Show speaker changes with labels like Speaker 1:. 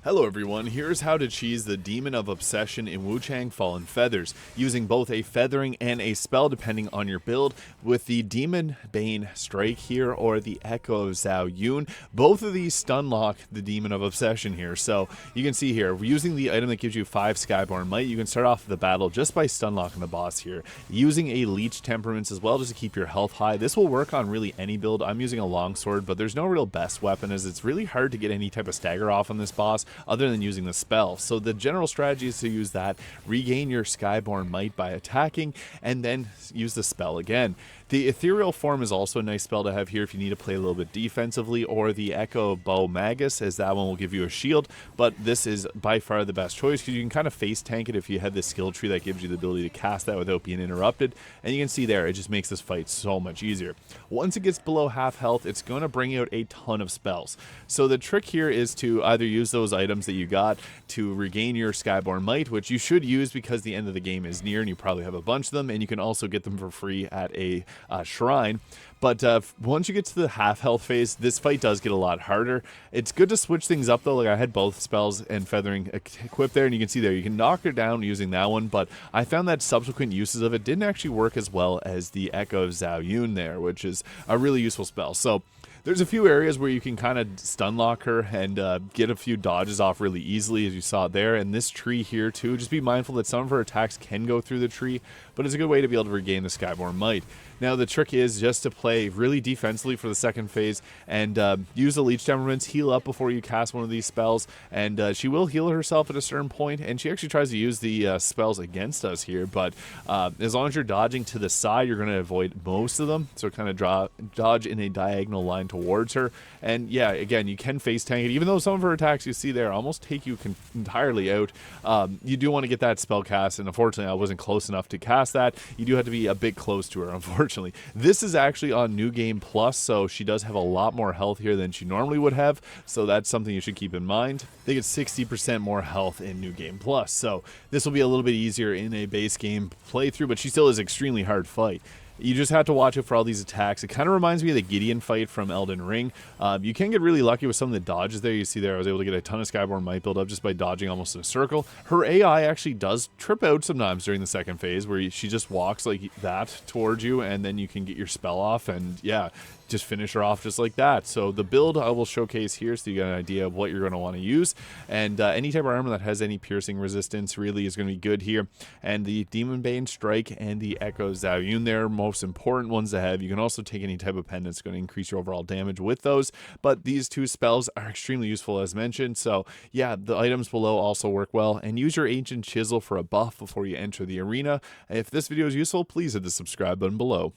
Speaker 1: Hello everyone, here's how to cheese the Demon of Obsession in Wuchang Fallen Feathers, using both a feathering and a spell depending on your build, with the Demonbane Strike here or the Echo of Zhao Yun. Both of these stun lock the Demon of Obsession here, so you can see here, using the item that gives you 5 Skyborn Might, you can start off the battle just by stun locking the boss here. Using a Leech Temperaments as well just to keep your health high. This will work on really any build. I'm using a longsword, but there's no real best weapon as it's really hard to get any type of stagger off on this boss other than using the spell. So the general strategy is to use that, regain your Skyborn Might by attacking, and then use the spell again. The Ethereal Form is also a nice spell to have here if you need to play a little bit defensively, or the Echo of Zhao Magus, as that one will give you a shield, but this is by far the best choice because you can kind of face tank it if you have the skill tree that gives you the ability to cast that without being interrupted, and you can see there, it just makes this fight so much easier. Once it gets below half health, it's going to bring out a ton of spells. So the trick here is to either use those items that you got to regain your Skyborn Might, which you should use because the end of the game is near and you probably have a bunch of them, and you can also get them for free at a shrine. But once you get to the half health phase, this fight does get a lot harder. It's good to switch things up though. Like I had both spells and feathering equipped there, and you can see there you can knock her down using that one, but I found that subsequent uses of it didn't actually work as well as the Echo of Zhao Yun there, which is a really useful spell. So there's a few areas where you can kind of stun lock her and get a few dodges off really easily, as you saw there. And this tree here too, just be mindful that some of her attacks can go through the tree, but it's a good way to be able to regain the Skyborn Might. Now the trick is just to play really defensively for the second phase and use the Leech Temperaments, heal up before you cast one of these spells, and she will heal herself at a certain point, and she actually tries to use the spells against us here, but as long as you're dodging to the side, you're going to avoid most of them, so kind of dodge in a diagonal line towards her. And yeah, again, you can face tank it, even though some of her attacks you see there almost take you entirely out. You do want to get that spell cast, and unfortunately I wasn't close enough to cast that. You do have to be a bit close to her, unfortunately. This is actually on New Game Plus, so she does have a lot more health here than she normally would have, so that's something you should keep in mind. They get 60% more health in New Game Plus, so this will be a little bit easier in a base game playthrough, but she still is an extremely hard fight. You just have to watch it for all these attacks. It kind of reminds me of the Gideon fight from Elden Ring. You can get really lucky with some of the dodges there. You see there, I was able to get a ton of Skyborn Might build up just by dodging almost in a circle. Her AI actually does trip out sometimes during the second phase, where she just walks like that towards you, and then you can get your spell off, and yeah, just finish her off just like that. So the build I will showcase here so you get an idea of what you're going to want to use, and any type of armor that has any piercing resistance really is going to be good here. And the Demonbane Strike and the Echo of Zhao Yun there, most important ones to have. You can also take any type of pendant that's going to increase your overall damage with those, but these two spells are extremely useful as mentioned. So yeah, the items below also work well, and use your Ancient Chisel for a buff before you enter the arena. If this video is useful, please hit the subscribe button below.